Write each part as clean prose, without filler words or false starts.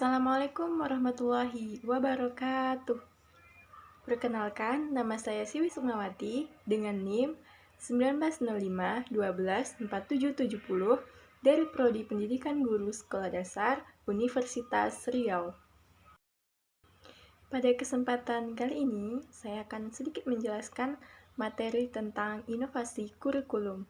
Assalamualaikum warahmatullahi wabarakatuh. Perkenalkan, nama saya Siwi Sukmawati dengan NIM 1905-12-4770 dari Prodi Pendidikan Guru Sekolah Dasar Universitas Riau. Pada kesempatan kali ini, saya akan sedikit menjelaskan materi tentang inovasi kurikulum.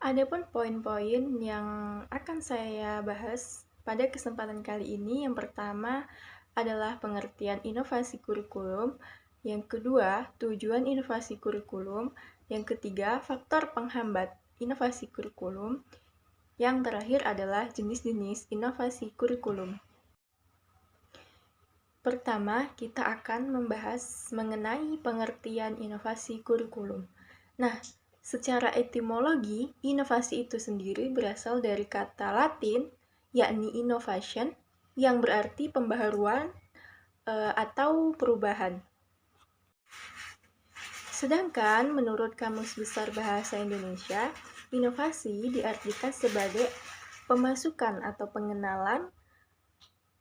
Adapun poin-poin yang akan saya bahas pada kesempatan kali ini, yang pertama adalah pengertian inovasi kurikulum, yang kedua, tujuan inovasi kurikulum, yang ketiga, faktor penghambat inovasi kurikulum, yang terakhir adalah jenis-jenis inovasi kurikulum. Pertama, kita akan membahas mengenai pengertian inovasi kurikulum. Nah, secara etimologi, inovasi itu sendiri berasal dari kata Latin, yakni innovation, yang berarti pembaharuan atau perubahan. Sedangkan menurut Kamus Besar Bahasa Indonesia, inovasi diartikan sebagai pemasukan atau pengenalan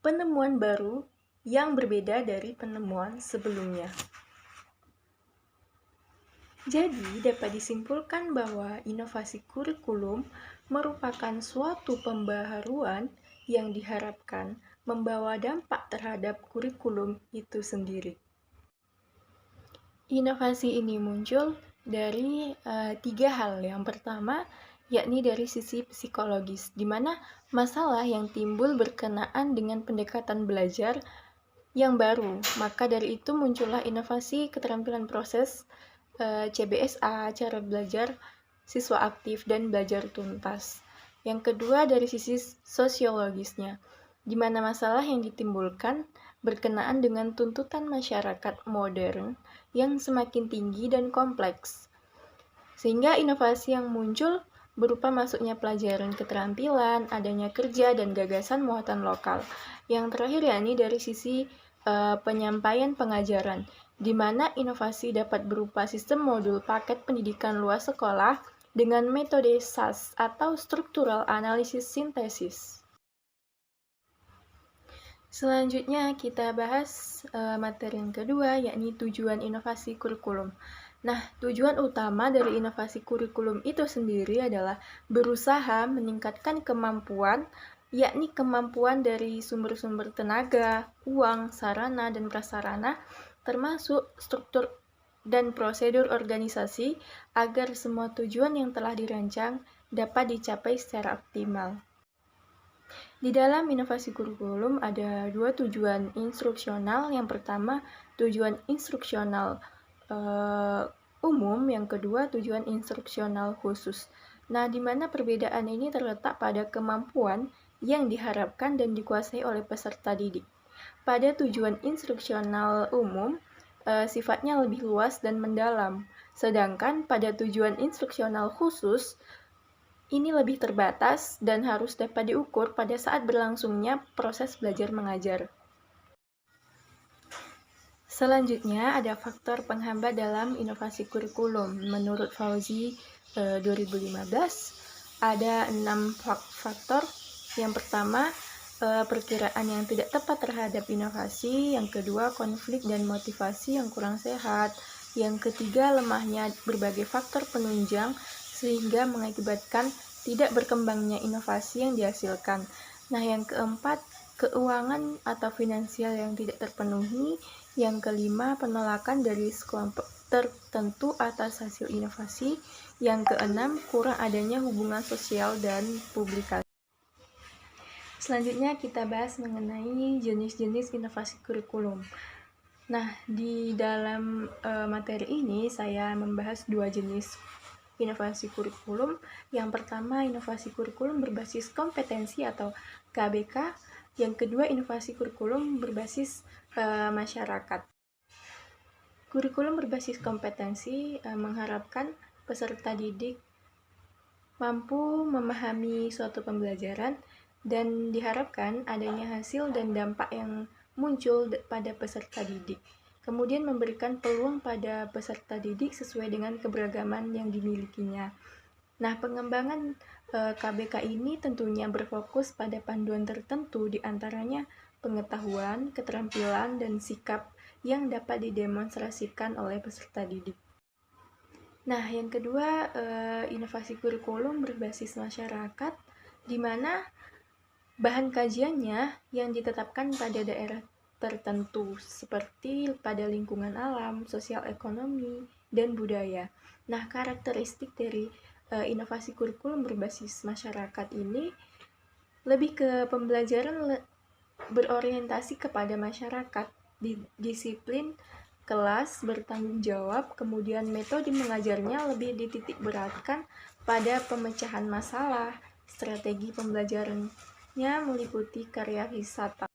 penemuan baru yang berbeda dari penemuan sebelumnya. Jadi, dapat disimpulkan bahwa inovasi kurikulum merupakan suatu pembaharuan yang diharapkan membawa dampak terhadap kurikulum itu sendiri. Inovasi ini muncul dari tiga hal. Yang pertama, yakni dari sisi psikologis, di mana masalah yang timbul berkenaan dengan pendekatan belajar yang baru. Maka dari itu muncullah inovasi keterampilan proses CBSA, cara belajar siswa aktif dan belajar tuntas. Yang kedua dari sisi sosiologisnya, di mana masalah yang ditimbulkan berkenaan dengan tuntutan masyarakat modern yang semakin tinggi dan kompleks. Sehingga inovasi yang muncul berupa masuknya pelajaran keterampilan, adanya kerja, dan gagasan muatan lokal. Yang terakhir yakni dari sisi penyampaian pengajaran, di mana inovasi dapat berupa sistem modul paket pendidikan luas sekolah dengan metode SAS atau Structural Analysis Synthesis. Selanjutnya kita bahas materi yang kedua, yakni tujuan inovasi kurikulum. Nah, tujuan utama dari inovasi kurikulum itu sendiri adalah berusaha meningkatkan kemampuan, yakni kemampuan dari sumber-sumber tenaga, uang, sarana, dan prasarana, termasuk struktur dan prosedur organisasi agar semua tujuan yang telah dirancang dapat dicapai secara optimal. Di dalam inovasi kurikulum ada dua tujuan instruksional. Yang pertama, tujuan instruksional umum, yang kedua tujuan instruksional khusus. Nah, di mana perbedaan ini terletak pada kemampuan yang diharapkan dan dikuasai oleh peserta didik. Pada tujuan instruksional umum, sifatnya lebih luas dan mendalam. Sedangkan pada tujuan instruksional khusus, ini lebih terbatas dan harus dapat diukur pada saat berlangsungnya proses belajar mengajar. Selanjutnya ada faktor penghambat dalam inovasi kurikulum. Menurut Fauzi 2015 ada 6 faktor. Yang pertama, perkiraan yang tidak tepat terhadap inovasi. Yang kedua, konflik dan motivasi yang kurang sehat. Yang ketiga, lemahnya berbagai faktor penunjang sehingga mengakibatkan tidak berkembangnya inovasi yang dihasilkan. Nah, yang keempat, keuangan atau finansial yang tidak terpenuhi. Yang kelima, penolakan dari sekelompok tertentu atas hasil inovasi. Yang keenam, kurang adanya hubungan sosial dan publikasi. Selanjutnya kita bahas mengenai jenis-jenis inovasi kurikulum. Nah, di dalam materi ini saya membahas dua jenis inovasi kurikulum. Yang pertama, inovasi kurikulum berbasis kompetensi atau KBK. Yang kedua, inovasi kurikulum berbasis masyarakat. Kurikulum berbasis kompetensi mengharapkan peserta didik mampu memahami suatu pembelajaran dan diharapkan adanya hasil dan dampak yang muncul pada peserta didik. Kemudian memberikan peluang pada peserta didik sesuai dengan keberagaman yang dimilikinya. Nah, pengembangan KBK ini tentunya berfokus pada panduan tertentu, diantaranya pengetahuan, keterampilan, dan sikap yang dapat didemonstrasikan oleh peserta didik. Nah, yang kedua, inovasi kurikulum berbasis masyarakat, di mana bahan kajiannya yang ditetapkan pada daerah tertentu, seperti pada lingkungan alam, sosial ekonomi, dan budaya. Nah, karakteristik dari inovasi kurikulum berbasis masyarakat ini lebih ke pembelajaran berorientasi kepada masyarakat, di disiplin kelas bertanggung jawab, kemudian metode mengajarnya lebih dititik beratkan pada pemecahan masalah. Strategi pembelajarannya meliputi karya wisata.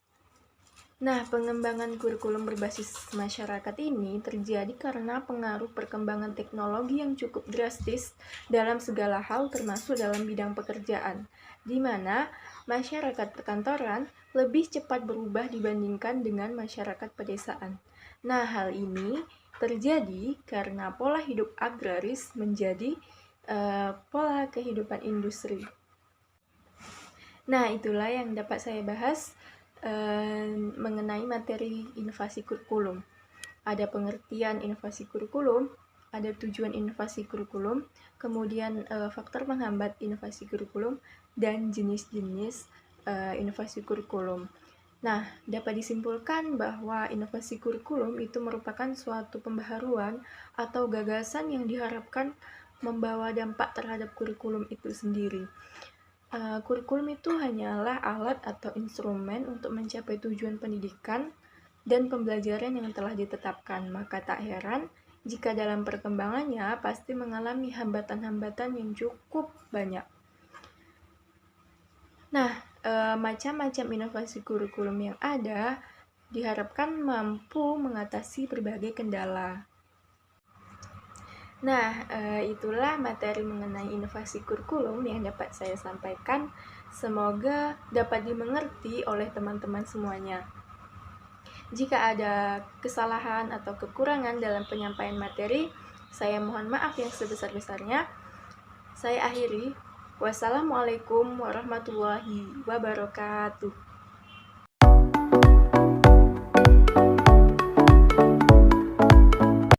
Nah, pengembangan kurikulum berbasis masyarakat ini terjadi karena pengaruh perkembangan teknologi yang cukup drastis dalam segala hal, termasuk dalam bidang pekerjaan, di mana masyarakat perkantoran lebih cepat berubah dibandingkan dengan masyarakat pedesaan. Nah, hal ini terjadi karena pola hidup agraris menjadi pola kehidupan industri. Nah, itulah yang dapat saya bahas mengenai materi inovasi kurikulum. Ada pengertian inovasi kurikulum, ada tujuan inovasi kurikulum, kemudian faktor menghambat inovasi kurikulum, dan jenis-jenis inovasi kurikulum. Nah, dapat disimpulkan bahwa inovasi kurikulum itu merupakan suatu pembaharuan atau gagasan yang diharapkan membawa dampak terhadap kurikulum itu sendiri. Kurikulum itu hanyalah alat atau instrumen untuk mencapai tujuan pendidikan dan pembelajaran yang telah ditetapkan, maka tak heran jika dalam perkembangannya pasti mengalami hambatan-hambatan yang cukup banyak. Nah, macam-macam inovasi kurikulum yang ada diharapkan mampu mengatasi berbagai kendala. Nah, itulah materi mengenai inovasi kurikulum yang dapat saya sampaikan. Semoga dapat dimengerti oleh teman-teman semuanya. Jika ada kesalahan atau kekurangan dalam penyampaian materi, saya mohon maaf yang sebesar-besarnya. Saya akhiri. Wassalamualaikum warahmatullahi wabarakatuh.